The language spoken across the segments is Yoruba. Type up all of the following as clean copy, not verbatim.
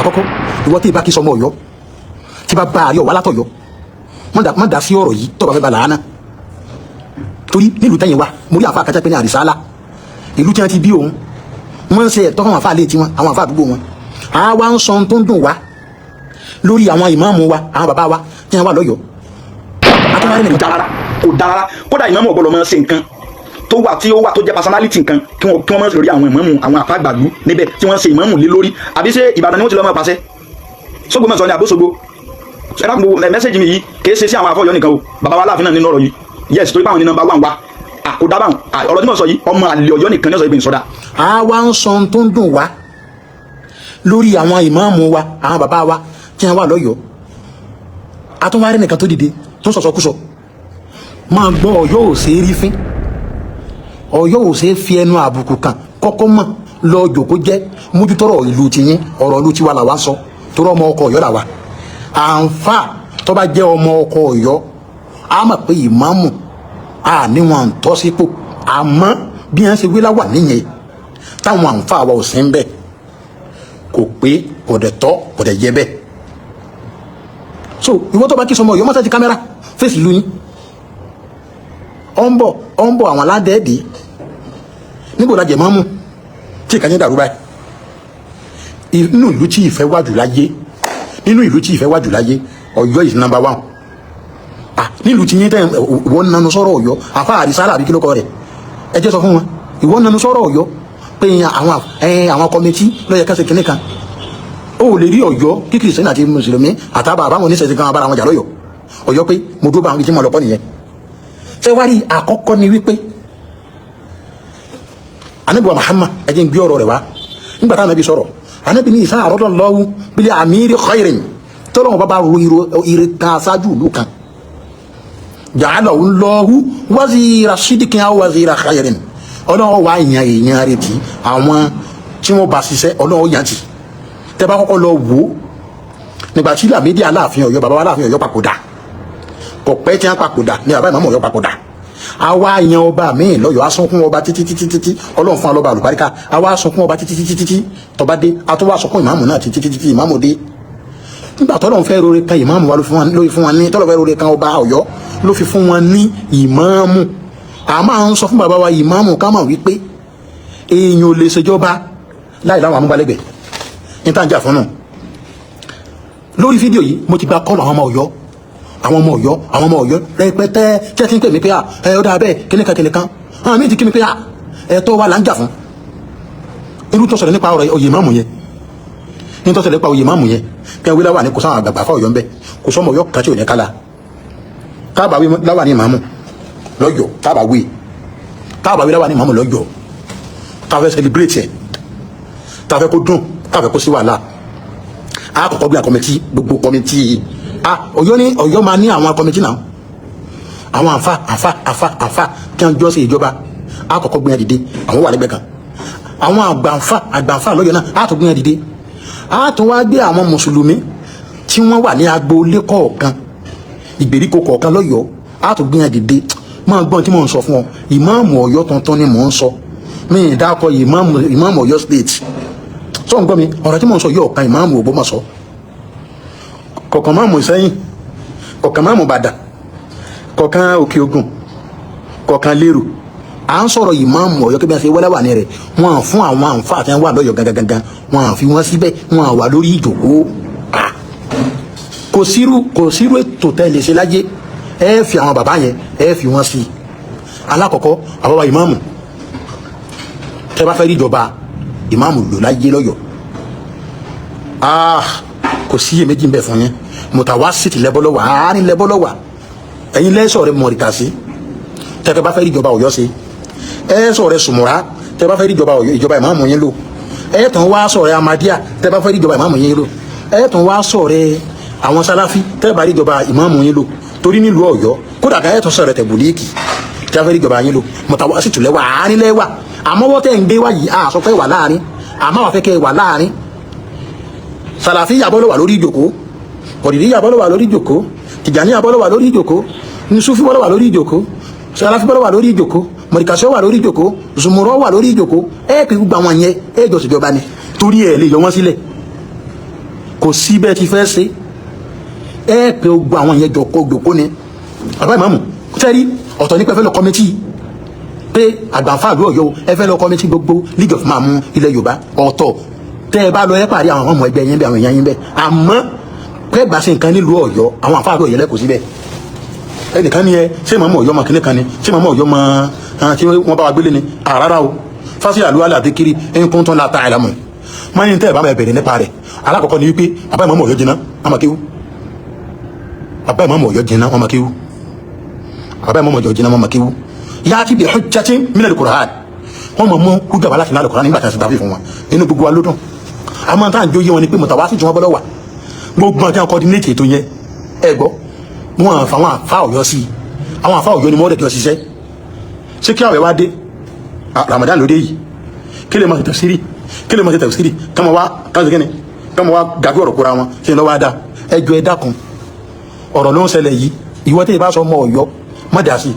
àkọ́kọ́ ìwọ tí ìbá kí sọmọ Ọ̀yọ́ tí bá bá àríọ̀ wá látọ̀yọ́ má dá sí ọ̀rọ̀ yìí tó bá fẹ́ bá làánà torí nílùú tẹ́yìn wa mo rí àfa àkájá pé ní àrísálà ìlú tí wọ́n ti bí òun wọ́n ń ṣe ẹ̀tọ́ fún àwọn àfa àlè tiwọn àwọn àfa àdúgbò wọn àwa ń sọ tó ń dùn wá lórí àwọn ìmáàmù wa àwọn bàbá wa tí wọ́n wà lọ́yọ̀ọ́ kò dára kódà ìmáàmù ọ̀gbọ́dọ̀ máa ṣe nǹkan tó wà tó jẹ́ personality nǹkan kí wọ́n máa ṣe lórí àwọn ìmáàmù àwọn àfa àgbàlú níbẹ̀ tí wọ́n ṣe ìmáàmù lé lórí àbí ṣe Ìbàdàn ni wọ́n ti lọ́ máa pàṣẹ sógbó mẹ́sàn-án ní àbóṣogbo mẹ́sẹ̀jì mi yìí kìí ṣe sí àwọn afọ́yọ́ nìkan o bàbá wa láàfin náà nínú ọ̀rọ̀ yìí yes torí báwọn ní nọ́mbà 1 wa kò dá báwọn ọ̀rọ̀ tí mo sọ yìí ọmọ àlè Ọ̀yọ́ nìkan ní ọ̀sọ̀ ìbí ìsọdá. àwa ń sọ tó ń dùn wá lórí àwọn ìmáàmù wa àwọn bàbá wa tí wọ́n wà lọ́yọ̀ọ́ àtúnwárí nìkan tó dìde tó ń sọ̀sọ̀kúsọ máa gbọ́ Ọ̀yọ́ ò ṣe é rí fín Ọ̀yọ́ ò ṣe é fi ẹnu àbùkù kan kọ́kọ́ mọ̀ lọ jòkó jẹ́ mójútọ́rọ̀ ìlú tiyín ọ̀rọ̀ ìlú tiwa làwa sọ torí ọmọ ọkọ̀ Ọ̀yọ́ làwa àǹfà tó bá jẹ́ ọmọ ọkọ̀ Ọ̀yọ́ a mọ̀ pé ìmáàmù a níwọ̀n tọ́ sípò àmọ́ bí wọ́n ṣe wí láwà níyẹn táwọn àǹfà wa ò sí ń bẹ̀ kò pé kò dẹ̀ tọ́ kò dẹ̀ yẹ bẹ́ẹ̀ so ìwọ tó bá kí sọmọ Ọ̀yọ́ mọ́tàjì kámẹ́rà fèsì lu yín ọ ń bọ̀ àwọn aládẹ́ẹ̀dẹ́ níbo la jẹ̀ máàmù tí ìkànnì dàrú báyìí inú ìlú tí ìfẹ́ wájú láyé nínú ìlú tí ìfẹ́ wájú láyé Ọ̀yọ́ is number 1 nílùú tí yín tẹ́ ìwọ nanu sọ̀rọ̀ Ọ̀yọ́ àfa àrísálà àbí kílókọ rẹ̀ ẹ jẹ́ sọ fún wọn ìwọ nanu sọ̀rọ̀ Ọ̀yọ́ pé àwọn kọmitì lọ́yẹ kẹsẹ̀ kìnnì kan ó lè rí Ọ̀yọ́ kí kìrìsìtẹ́nì àti mùsùlùmí àtàbà àbáwọn oníṣẹ̀ṣẹ̀ kan abára wọn jà lọ́yọ̀ Ọ̀yọ́ pé mo dúró bá àwọn ìjìmọ̀ lọ́pọ̀ nìyẹn ṣé wá rí àkọ́kọ́ ni wípé Ànábì wa Muhammad ẹ jẹ́ ń gbé ọ̀rọ̀ rẹ̀ wá nígbà táwọn ẹbí sọ̀rọ̀ Ànábì ní ìsá àrọ́dọ̀ lọ́wọ́ bílẹ̀ àmìrí khairin tọ́lọ́wọ́ bá bá ro ire kan aṣáájú ìlú kan ja'alahu Allahu wazira sidikin aw wazira khairin ọlọ́wọ́ wá èèyàn rẹ̀ tí àwọn tí wọ́n bá ṣiṣẹ́ ọlọ́wọ́ yàn tí tẹ́ bá kọ́kọ́ lọ wò ó nígbà tí Lámídì Aláàfin Ọ̀yọ́ bàbá wa Aláàfin Ọ̀yọ́ papòdà kò pẹ́ tí wọ́n papòdà ní bàbá Ìmáàmù Ọ̀yọ́ papòdà àwa yan ọba míì lọ́yọ̀ọ́ asunkun ọba títí Ọlọ́run fún alọ́ba àlùbáríkà àwa asunkun ọba títí tọba dé àtúwà asunkun ìmáàmù náà títí ìmáàmù dé nígbà tọ́lọ́run fẹ́ rore kan ìmáàmù wa ló fún wọn ní tọ́lọ́run fẹ́ rore kan ọba Ọ̀yọ́ ló fi fún wọn ní ìmáàmù a máa ń sọ fún bàbá wa ìmáàmù ká mọ̀ wípé èèyàn ò lè ṣèjọba láì láwọn amúgbálẹ́gbẹ̀ẹ́ ní tá à ń jà fún náà lórí fídíò yìí mo ti gba kọ́ọ̀lù àwọn ọmọ Ọ̀yọ́ rẹpẹtẹ tí ẹ ti ń pè mí pé ó dáa bẹ́ẹ̀ kíníkan àwọn míì ti kí mi pé ẹ̀tọ́ wa là ń jà fún irú tó sọ̀rọ̀ nípa ọ̀rọ̀ oyè máàmù yẹn ní tó sọ̀rọ̀ nípa oyè máàmù yẹn kí wọ́n wí láwà ní kò sáwọn àgbàgbà fún Ọ̀yọ́ ń bẹ kò sọ́mọ Ọ̀yọ́ kan tí ò ní kálá káàbà wí láwà ní máàmù lọ́yọ̀ káàbà wí láwà ní máàmù lọ́yọ̀ káfẹ́ celebrate ẹ̀ káfẹ́ kó dùn káfẹ́ kó sí wàhálà àkọ́kọ́ bí akọ́mẹ́tì gbogbo kọ́mẹ́tì Ọ̀yọ́ máa ní àwọn kọ́mẹ́tì náà àwọn àfa kí wọ́n jọ́ sí ìjọba àkọ́kọ́ gbìyànjú dìde àwọn wà lẹ́gbẹ̀ẹ́ kan àwọn àgbàǹfà lọ́yọ̀ náà àtún gbìyànjú dìde àtún wá gbé àwọn mùsùlùmí tí wọ́n wà ní agboolé kọ̀ọ̀kan ìgbèríko kọ̀ọ̀kan lọ́yọ̀ àtún gbìyànjú dìde máa gbọ́n tí mò ń sọ fún ọ ìmáàmù Ọ̀yọ́ tuntun ni mò ń sọ mi ì dákọ ìmáàmù Ọ̀yọ́ state sọ ń gbọ́ mi ọ̀rọ̀ tí mò ń sọ yóò kan ìmáàmù Ògbómọ̀ṣọ́ kọ̀ọ̀kan máàmù Ìṣẹ́yìn kọ̀ọ̀kan máàmù Ìbàdàn kọ̀ọ̀kan Òkè Ògùn kọ̀ọ̀kan Lérò à ń sọ̀rọ̀ ìmáàmù Ọ̀yọ́ kí bí wọ́n ṣe wẹ́lẹ́ wà ní rẹ̀ wọ́n à fún àwọn àǹfà àti wà lọ́yọ̀ gangan wọ́n à fi wọ́n síbẹ̀ wọ́n à wà lórí ìjòkó kò sírú ètò tẹ́lẹ̀ ṣe láyé ẹ fi àwọn bàbá yẹn ẹ fi wọ́n sí alákọ̀ọ́kọ́ àbáwá ìmáàmù tẹ́ bá fẹ́ rí ìjọba ìmáàmù lò láyé lọ́yọ̀ kò sí iyèméjì ń bẹ fún yín mùtàwásítì lẹ́bọ́lọ́wà àárín lẹ́bọ́lọ́wà ẹ̀yin lẹ́sọ̀ rẹ̀ mọ̀ríkà sí tẹ́ bá fẹ́ rí ìjọba Ọ̀yọ́ sí ẹ sọ rẹ̀ sùmùrà tẹ́ bá fẹ́ rí ìjọba ìmáàmù yín lò ẹ tàn wá sọ rẹ̀ Ahmadiyya tẹ́ bá fẹ́ rí ìjọba ìmáàmù yín lò ẹ tàn wá sọ rẹ̀ àwọn Sàláfì tẹ́ bá rí ìjọba ìmáàmù yín lò torí nílùú Ọ̀yọ́ kódà ká ẹ tàn sọ rẹ̀ Tẹ̀bùlíìkì tẹ́ bá fẹ́ rí ìjọba yín lò mùtàwásítì lẹ́wà àárín lẹ́wà àmọ́ wọ́n tẹ́ ń gbé wáyìí àsọ fẹ́ wà láàrin àmọ́ wà fẹ́ kẹ́ wà láàrin Sàlàfí yàbọ́lọ̀ wà lórí ìjòkó Kọ̀dìrí yàbọ́lọ̀ wà lórí ìjòkó Tìjàní yàbọ́lọ̀ wà lórí ìjòkó Sufi bọ́lọ̀ wà lórí ìjòkó Sàlàfí bọ́lọ̀ wà lórí ìjòkó Mọ̀ríkàṣọ́ wà lórí ìjòkó Zùmùrọ̀ wà lórí ìjòkó ẹ kì í gbà wọn yẹn ẹ jọ ṣèjọba ni torí ẹ lè yọ wọn sílẹ̀ kò sí bẹ́ẹ̀ ti fẹ́ ṣe ẹ pé gbogbo àwọn yẹn jọ kó ni bàbá ìmáàmù sẹ́rí ọ̀tọ̀ ní pé fẹ́ lọ kọ́mẹ́tì pé àgbàǹfà àlú Ọ̀yọ́ ẹ fẹ́ lọ kọ́mẹ́tì gbogbo League of Imam ilẹ̀ Yorùbá ọ̀tọ̀ tẹ́ ẹ bá lọ ẹ pàdé àwọn ọmọ ẹgbẹ́ yẹn bẹ́ẹ̀ àwọn èèyàn yẹn bẹ́ẹ̀ àmọ́ pé bá ṣe nǹkan nílùú Ọ̀yọ́ àwọn àǹfà àlú Ọ̀yọ́ lẹ́kọ̀ọ́ síbẹ̀ ẹnìkan ni ẹ ṣé Imam Ọ̀yọ́ mọ kíní kan ni ṣé Imam Ọ̀yọ́ mọ tí wọ́n bá wa gbélé ni àrárá o fásitì àlú aládékiri ẹni kún tó ń la ta àìlámù máa ní tẹ́ ẹ bá máa bẹ̀rẹ̀ nípa rẹ̀ alákọ̀ọ́kọ́ ni wípé bàbá Imam Ọ̀yọ́ jiná wọn máa kéwú bàbá Imam Ọ̀yọ́ jiná wọn máa kéwú bàbá Imam Ọ̀yọ́ jiná wọn máa kéwú yáàtì bi hujjatin min al-Qur'an wọn mọ̀ mọ́ hujja wà láti náà al-Qur'an nígbà tí a ti tàbí fún wọn inú gbogbo wa ló dùn àmọ́ tá à ń jó yé wọn ni pé mọ̀tàwá sì tún wọn bọ́dọ̀ wà gbogbo àti àwọn coordinate ètò yẹn ẹ gbọ́ wọn àfàwọn àfa Ọ̀yọ́ sí àwọn àfa Ọ̀yọ́ ni wọ́n dẹ̀ kí wọ́n ṣiṣẹ́ ṣé kí àwẹ̀ wá dé Ramadan lóde yìí kí lè máa ṣe tafsiri kí lè máa ṣe tafsiri kama wá gàgbé ọ̀rọ̀ kóra wọn ṣe lọ́wọ́ adá ẹjọ́ ẹ dákun ọ̀rọ̀ ló ń ṣẹlẹ̀ yìí ìwọ tí ì bá sọ ọmọ Ọ̀yọ́ má dá sí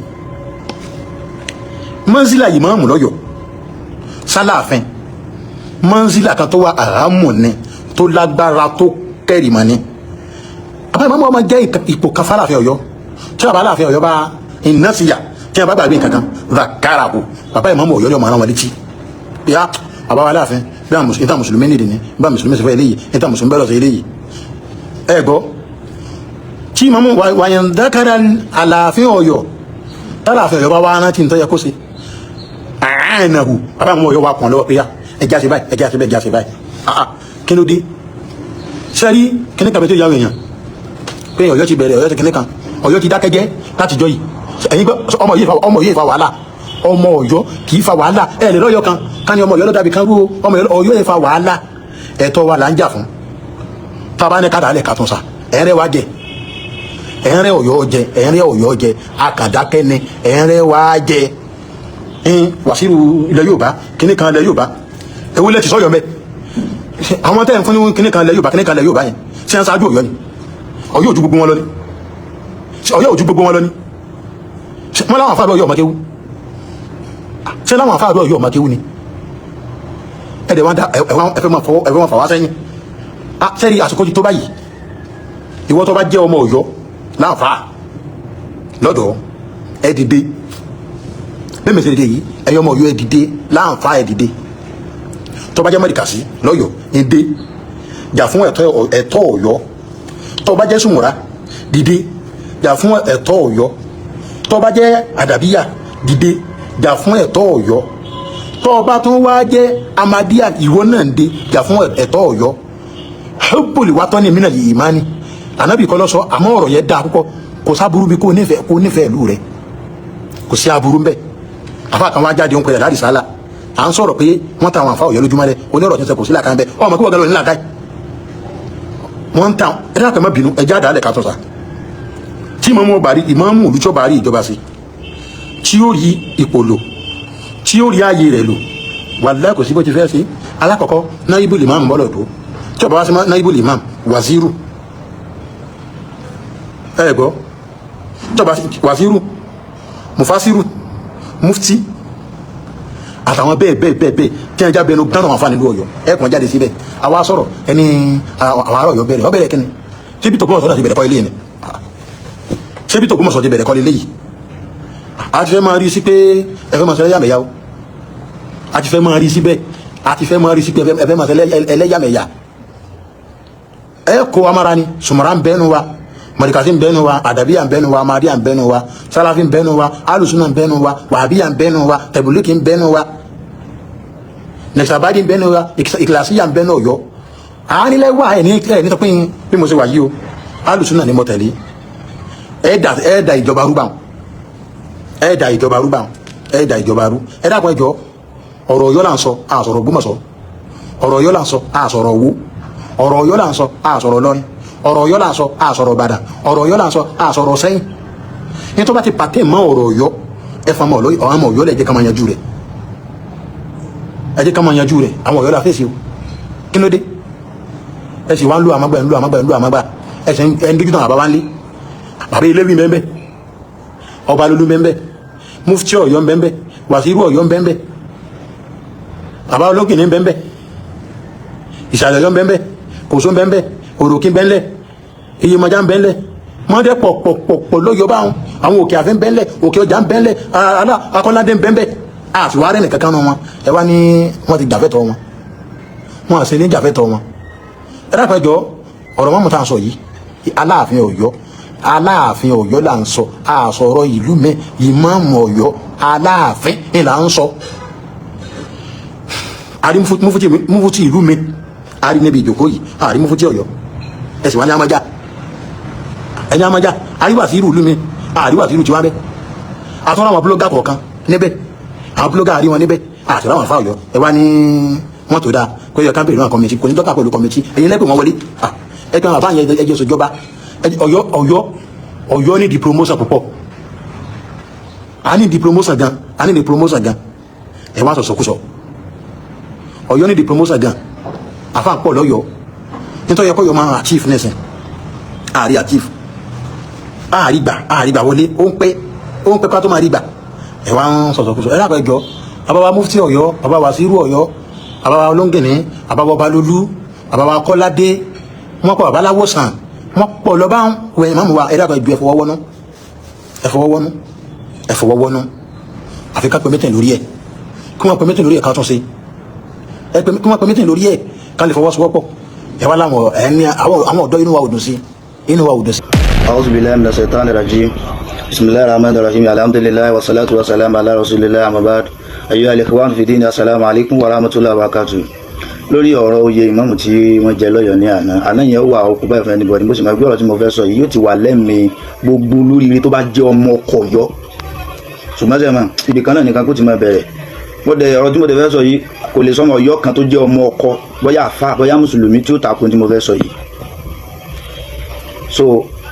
mọ́nsílà yìí máa mú lọ́yọ̀ sálàfin mọ́nsílà kan tó wà àhámù ni tó lágbára tó kẹ́rìmọ́ ni àbá ìmọ̀ ọmọ jẹ́ ipò kan fálàfin Ọ̀yọ́ tí àbá láàfin Ọ̀yọ́ bá iná sí yà tí a bá gbàgbé nǹkan kan zakarahu bàbá ìmọ̀ Ọ̀yọ́ yọ̀ mọ́ ara wọn létí bí a àbá wa láàfin bí àwọn ìta mùsùlùmí nìdí ni bí àwọn mùsùlùmí sọfẹ́ eléyìí ìta mùsùlùmí bẹ́ẹ̀ lọ sí eléyìí ẹ gbọ́ tí mọ́mú wàyàn dákàrà àlàáfin Ọ̀yọ́ tálàfin Ọ̀yọ́ bá wá rántí ní tọ́yẹ kó se àánáhù bàbá àwọn Ọ̀yọ́ wa pọ̀n lọ́wọ́ pé ẹjá sí báyìí ẹjá sí báyìí ẹjá sí báyìí kí ló dé sẹ́rí kíní kan tó yàwó èèyàn pé Ọ̀yọ́ ti bẹ̀rẹ̀ Ọ̀yọ́ ti kíní kan Ọ̀yọ́ ti dákẹ́jẹ́ láti jọ yìí ẹ̀yin gbọ́ ọmọ yìí fa wàhálà ọmọ Ọ̀yọ́ kì í fa wàhálà ẹ̀ lè lọ́yọ̀ kan ká ní ọmọ Ọ̀yọ́ ló dàbí kan rú ọmọ Ọ̀yọ́ yìí fa wàhálà ẹ̀tọ́ wa là ń jà fún tábà ní kádà alẹ́ kàtún sa ẹ̀rẹ́ wa jẹ ẹ̀rẹ́ Ọ̀yọ́ jẹ akàdákẹ́ni ẹ̀rẹ́ wa jẹ Wàsíù ilẹ̀ Yorùbá kíní kan ilẹ̀ Yorùbá ewu lẹ́tì sọ́yọ̀ mẹ́ àwọn tẹ́ ń fún ní kíní kan ilẹ̀ Yorùbá kíní kan ilẹ̀ Yorùbá yẹn tí wọ́n ṣáájú Ọ̀yọ́ ni Ọ̀yọ́ ojú gbogbo wọn lọ ni Ọ̀yọ́ ojú gbogbo wọn lọ ni wọ́n láwọn àfáàbẹ̀ Ọ̀yọ́ ọmọkéwú ṣe láwọn àfáàbẹ̀ Ọ̀yọ́ ọmọkéwú ni ẹ̀dẹ̀ wọ́n dá ẹ̀fẹ́ wọn fà wá sẹ́yìn sẹ́rí àsìkò tó báyìí ìwọ tó bá jẹ́ ọmọ Ọ̀yọ́ láàfáà lọ́dọ̀ ẹ dìde bẹ́ẹ̀ mẹ́sẹ̀ dìde yìí ẹ̀yọ́ ọmọ Ọ̀yọ́ ẹ dìde láàfáà ẹ dìde tó bá jẹ́ mẹ́ríkà sí lọ́yọ̀ ẹ dé jà fún ẹ̀tọ́ Ọ̀yọ́ tó bá jẹ́ sùmùrà dìde jà fún ẹ̀tọ́ Ọ̀yọ́ tó bá jẹ́ àdàbíyà dìde jà fún ẹ̀tọ́ Ọ̀yọ́ tó bá tún wá jẹ́ amadíyà ìwọ náà dé jà fún ẹ̀tọ́ Ọ̀yọ́ hubbul watani minal imani ànábì kọ́ ló sọ àmọ́ ọ̀rọ̀ yẹn dáa púpọ̀ kò sábúrú bí kò nífẹ̀ẹ́ ìlú rẹ̀ kò sí aburú mbẹ́ àfa kan wá jáde ń pẹ̀lẹ̀ láti sálà à ń sọ̀rọ̀ pé wọ́n ta àwọn àfa Ọ̀yọ́ lójúmọ́ rẹ̀ onírọ̀ tí ń sẹ kò sí làkàn bẹ́ẹ̀ ọmọ kí wọ́n gẹ́lọ́ nílà káì wọ́n ń ta ẹ̀dá kan má bínú ẹ̀já àdá lẹ̀ ká tọ́sa tí ìmáàmù olùjọ́ bá rí ìjọba sí tí ó rí ipò lò tí ó rí ààyè rẹ̀ lò wàláhì kò sí bó ti fẹ́ sí alákọ̀ọ́kọ́ náíbù ìmáàmù bọ́lọ̀ tó tí ọba wá sí náíbù ìmáàmù wàzírù ẹ gbọ́ tí ọba wàzírù mufasiru mufti àtàwọn bẹ́ẹ̀ tí wọ́n já bẹnu gánà wọn fáni lú Ọ̀yọ́ ẹ̀kùn jáde síbẹ̀ àwa sọ̀rọ̀ ẹni àwọn ará Ọ̀yọ́ bẹ̀rẹ̀ kíni síbi tó gbọ́mọ̀sọ́ láti bẹ̀rẹ̀ kọ́ ilé yẹn síbi tó gbọ́mọ̀sọ́ ti bẹ̀rẹ̀ kọ́ ilé yìí a ti fẹ́ máa rí sí pé ẹfẹ́ máa ṣe ẹlẹ́yàmẹ̀yà o a ti fẹ́ máa rí sí bẹ́ẹ̀ a ti fẹ́ máa rí sí pé ẹfẹ́ máa ṣe ẹlẹ́yàmẹ̀yà ẹ kó amára ni sùmọ̀rá ń bẹ́nu wa mọ̀dìkàsí ń bẹ́nu wa àdàbíyà ń bẹ́nu wa amadíyà ń bẹ́nu wa sálàfí ń bẹ́nu wa alùsùnà ń bẹ́nu wa wàhábíyà ń bẹ́nu wa tẹ̀bùlíkì ń bẹ́nu wa nẹ̀sàbádì ń bẹ́nu wa ìkìlàsíyà ń bẹ́nu Ọ̀yọ́ àánilẹ̀ wà ẹ̀ ní tọpín bí mo ṣe wà yìí o alùsùnà ni mo tẹ̀lé ẹ̀ẹ́dà ìjọba rúbà ẹ̀ẹ́dà ìjọba rúbà ẹ̀ẹ́dà ìjọba rú ẹ̀dá kan ẹjọ́ ọ̀rọ̀ Ọ̀yọ́ là ń sọ àsọ̀rọ̀ Ògbómọ̀ṣọ́ ọ̀rọ̀ Ọ̀yọ́ là ń sọ àsọ̀rọ̀ Ọ̀wọ̀ ọ̀rọ̀ Ọ̀yọ́ là ń sọ àsọ̀rọ̀ Ìlọrin ọ̀rọ̀ Ọ̀yọ́ là ń sọ àsọ̀rọ̀ Ìbàdàn ọ̀rọ̀ Ọ̀yọ́ là ń sọ àsọ̀rọ̀ Ṣẹ́yìn ní tó bá ti pàtẹ́ mọ́ ọ̀rọ̀ Ọ̀yọ́ ẹ̀fọn mọ́ ọ̀rọ̀ Ọ̀yọ́ lẹ̀ jẹ́ ká máa yanjú rẹ̀ ẹ jẹ́ ká máa yanjú rẹ̀ àwọn Ọ̀yọ́ la fèsì o kí ló dé ẹ sì wá ń lo àmàgbà ẹ sì ń dójú tán àbá wá ń lé bàbá ilé wí bẹ́ẹ̀ ọba lolú bẹ́ẹ̀ mufti Ọ̀yọ́ bẹ́ẹ̀ wàsíù Ọ̀yọ́ bẹ́ẹ̀ bàbá olókìní bẹ́ẹ̀ ìsàlẹ̀ Ọ̀yọ́ bẹ́ẹ̀ kòsó bẹ́ẹ̀ òròkín bẹ́ńlẹ̀ Iyemọja ń bẹ́ńlẹ̀ mọ́dẹ́ pọ̀ lọ́yọ̀ báwọn àwọn òkè àfẹ́ ń bẹ́ńlẹ̀ òkè ọjà ń bẹ́ńlẹ̀ akọ́ládé ń bẹ́ńbẹ́ àtiwárẹ́ nìkan kan wọn ẹ wá ní wọ́n ti jàfẹ́tọ̀ wọn àṣẹ ní jàfẹ́tọ̀ wọn ẹ dápẹ́jọ ọ̀rọ̀ mọ́mú tá à ń sọ yìí Aláàfin Ọ̀yọ́ là ń sọ àsọ̀rọ̀ ìlú mẹ́ ìmáàmù Ọ̀yọ́ Aláàfin ni là ń sọ àrí mufuti ìlú mi àrí níbi ìjòkó yìí àrí mufuti Ọ̀yọ́ ẹ̀sìn wá ní amájá ẹni amájá àríwá sí ìlú mi àríwá sí ìlú tiwa bẹ́ àtúnra àwọn búlọ́gà kọ̀ọ̀kan níbẹ̀ àwọn búlọ́gà àrí wọn níbẹ̀ àti àwọn àfa Ọ̀yọ́ ẹ wá ní wọn tó dáa kó yẹ káńpé ìrìnà kọmìtì kò ní dọ́kà pẹ̀lú kọmìtì ẹ̀yin lẹ́pẹ̀ wọn wọlé ẹgbẹ́ àwọn àbáyẹ ẹjẹ́ sojọba Ọ̀yọ́ ní di promotion púpọ̀ a ní di promotion gan ẹ wá sọ̀sọ̀kúsọ̀ Ọ̀yọ́ ní di promotion gan àfa pọ̀ lọ́yọ̀ nítorí ẹ̀kọ́ yọ máa achieve nẹ́sìn àárí achieve àárí gbà wọlé ó ń pẹ́ ká tó máa rí gbà ẹ wá ń sọ̀sọ̀kúsọ̀ ẹ lápẹ́ jọ àbáwá mufti Ọ̀yọ́ àbáwá Wasiru Ọ̀yọ́ àbáwá Olóńgìní àbáwá Balolú àbáwá Kọ́ládé wọ́n pọ̀ àbáláwòsàn wọ́n pọ̀ lọ bá ń wẹ̀ ìmáàmù wa ẹ dákọ̀ ju ẹ̀fọwọ́wọ́nú àfi ká pẹ́ mẹ́tẹ̀ lórí ẹ̀ kí wọ́n pẹ́ mẹ́tẹ̀ lórí ẹ̀ ká tún ṣe kí wọ́n pẹ́ mẹ́tẹ̀ lórí ẹ̀ ká lè fọwọ́sowọ́pọ̀ ẹ wá láwọn ẹni àwọn ọ̀dọ́ inú wa ò dùn sí. A'udhu billahi minash shaitani rajim. Bismillahir rahmanir rahim. Alhamdulillah wa salatu wa salam ala rasulillah amma ba'd. Ayyuhal ikhwan fi din, assalamu alaikum wa rahmatullahi wa barakatuh. Lórí ọ̀rọ̀ oyè ìmáàmù tí wọ́n jẹ lọ́yọ̀ ní àná yẹn wà ọkùnrin báyìí fún anybody bó sì máa gbé ọ̀rọ̀ tí mo fẹ́ sọ yìí yóò ti wà lẹ́mìí gbogbo lóríire tó bá jẹ́ ọmọ ọkọ̀ Ọ̀yọ́ ṣùgbọ́n sẹ́mà ibì kan náà nìkan kó ti máa bẹ̀rẹ̀ ọ̀rọ̀ tí mo fẹ́ sọ yìí kò lè sọmọ Ọ̀yọ́ kan tó jẹ́ ọmọ ọkọ̀ bóyá àfà bóyá mùsùlùmí tí ó takun tí mo fẹ́ sọ yìí. So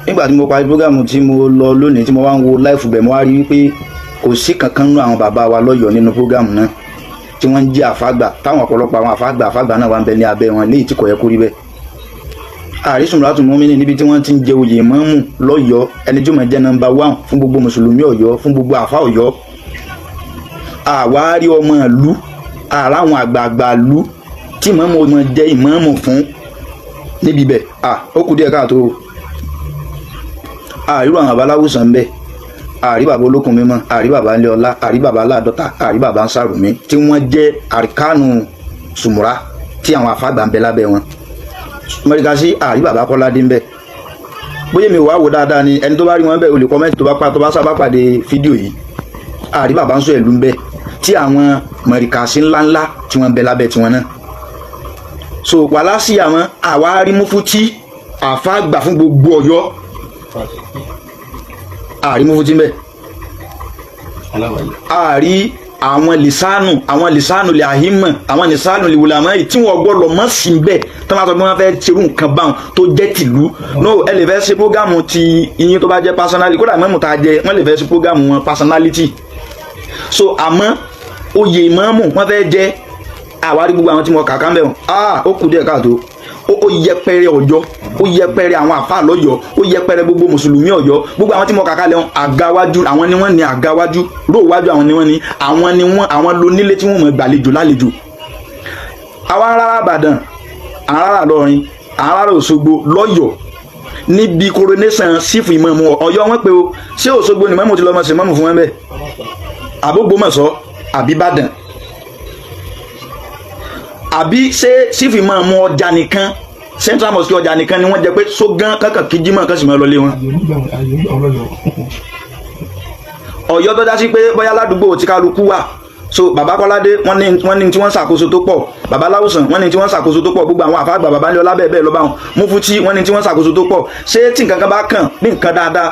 nígbà tí mo parí program tí mo lọ lónìí tí mo wá ń wo live bẹ̀ mo wá rí wípé kò sí kankan nínú àwọn bàbá wa lọ́yọ̀ nínú program náà tí wọ́n ń jẹ́ àfágbà táwọn ọ̀pọ̀lọpọ̀ àwọn àfágbà náà wà ń bẹ ní abẹ́ wọn léyìí tí kò yẹ kó rí bẹ́ẹ̀. Àrísùnmùràtù Mùmínì níbi tí wọ́n ti ń jẹ oyè ìmáàmù lọ́yọ̀ọ́ ẹni tí ó máa jẹ́ number 1 fún gbogbo mùsùlùmí Ọ̀yọ́ fún gbogbo àfá Ọ̀yọ́. Àwárí ọmọ ìlú àráwọn àgbààgbà ìlú tí ìmáàmù ọmọ jẹ́ ìmáàmù fún níbi bẹ̀ ó kù díẹ̀ káàtó. Àríwá àwọn àbáláwùsàn bẹ́ẹ̀ àrí bàbá olókun mímọ́ àrí bàbá ńlẹ ọlá àrí bàbá aládọta àrí bàbá nsàrùmí tí wọ́n jẹ́ àríkánù sùmùrà tí àwọn àfàgbà ń bẹ lábẹ́ wọn mọríkà sí àrí bàbá Kọ́ládé ń bẹ bóyá mi wá wò dáadáa ni ẹni tó bá rí wọn bẹ olè kọmẹǹtì tó bá sábà pàdé fídíò yìí àrí bàbá nsọ ìlú ń bẹ tí àwọn mọríkà sí ńláńlá tí wọ́n ń bẹ lábẹ́ tiwọn náà so wàhálà sí àwọn àwárí Mufti àfàgbà fún gbogbo Ọ̀yọ́ àrí Mufti mbẹ àrí àwọn lisanu lè àhímọ̀ àwọn lisanu lè wùlàmọ́ yìí tí wọ́n gbọ́dọ̀ mọ́ sí mbẹ tó máa sọ pé wọ́n fẹ́ ṣerú nǹkan báwọn tó jẹ́ tìlú no ẹ lè fẹ́ ṣe prógámù ti iyin tó bá jẹ́ personality kódà mọ́mù tá a jẹ wọ́n lè fẹ́ ṣe prógámù wọn personality so àmọ́ oyè ìmáàmù wọ́n fẹ́ jẹ́ àwárí gbogbo àwọn tí mo kà ká mbẹ̀ wọn ó kù díẹ̀ káàtó ó yẹpẹrẹ Ọ̀yọ́ ó yẹpẹrẹ àwọn àfáà lọ́yọ́ ó yẹpẹrẹ gbogbo mùsùlùmí Ọ̀yọ́ gbogbo àwọn tí mo kàkà lẹ́wọ̀n àgáwájú àwọn ni wọ́n ní àgáwájú róòwájú àwọn ni wọ́n ní àwọn lónílé tí wọ́n mọ̀ gbàlejò lálejò àwọn arára Ìbàdàn àwọn arára Ìlọrin àwọn arára Òṣogbo lọ́yọ́ níbi coronation sífù ìmáàmù Ọ̀yọ́ wọn pé o ṣé Òṣogbo ni mọ́mù ti lọ́mọ sí mọ́mù fún wọn bẹ́ẹ̀ àbógbómọ̀ṣọ́ àbí Ìbàdàn àbí ṣé sífù ìmáàmù Ọjà nìkan Central Mosque Ọjà nìkan ni wọ́n jẹ́ pé sógán kankan kí jímọ̀ kan sì máa lọlé wọn. Ọ̀yọ́ tó dá sí pé bóyá ládùúgbò tí kálukú wà so bàbá Kọ́ládé wọ́n ní tí wọ́n ṣàkóso tó pọ̀ bàbá Láwùsàn wọ́n ní tí wọ́n ṣàkóso tó pọ̀ gbogbo àwọn àfáàgbà bàbá ńlẹ̀ ọlá bẹ́ẹ̀ lọ́ba wọn Mufti wọ́n ní tí wọ́n ṣàkóso tó pọ̀ ṣé tí nǹkan kan bá kàn ní nǹkan dáadáa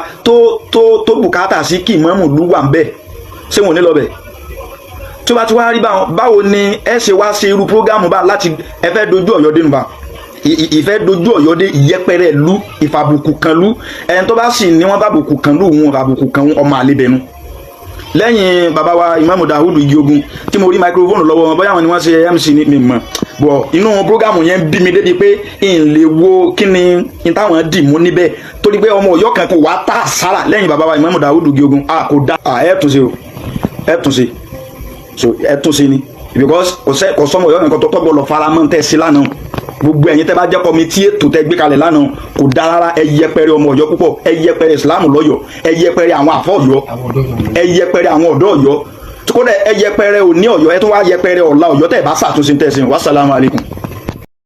tó bùkátà sí kí ìmáàmù lú wà ń bẹ̀ ṣé wọn ò ní lọ bẹ̀ tó bá ti wá rí báwo ni ẹ ṣe wá ṣe irú prógámù bá láti ẹ fẹ́ dojú Ọ̀yọ́ dénú bá ìfẹ́ dojú Ọ̀yọ́ dé ìyẹpẹrẹ lú ìfàbùkù kan lú ẹni tó bá sì ní wọ́n bàbùkù kan lú wọn bàbùkù kan ọmọ àlebẹnu lẹ́yìn bàbá wa Ìmáàmù Dáúdù Ìgíogun tí mo rí microphone lọ́wọ́ wọn bóyá wọn ni wọ́n ṣe MC ní mi mọ̀ bọ̀ inú prógámù yẹn bí mi débi pé n lè wo kí ni n táwọn dì mú níbẹ̀ torí pé ọmọ Ọ̀yọ́ kan kò wá tá sára lẹ́yìn bàbá wa Ìmáàmù Dáúdù Ìgíogun kò dá ẹ̀ tún ṣe ni because kò sọmọ Ọ̀yọ́ nǹkan tó tọ́gbọ́ lọ faramọ́ tẹ̀ sí lánàá gbogbo ẹ̀yin tẹ́ bá jẹ́ kọ́mítì ètò tẹ́ gbé kalẹ̀ lánàá kò dá rárá. ẹ yẹpẹrẹ ọmọ Ọ̀yọ́ púpọ̀, ẹ yẹpẹrẹ Islam lọ́yọ̀, ẹ yẹpẹrẹ àwọn àfọ Ọ̀yọ́, ẹ yẹpẹrẹ àwọn ọ̀dọ́ Ọ̀yọ́, kódà ẹ yẹpẹrẹ òní Ọ̀yọ́, ẹ tún wá yẹpẹrẹ ọ̀la Ọ̀yọ́ tẹ́ bá ṣàtúnṣe tẹ̀sìn. Wassalamu alaikum.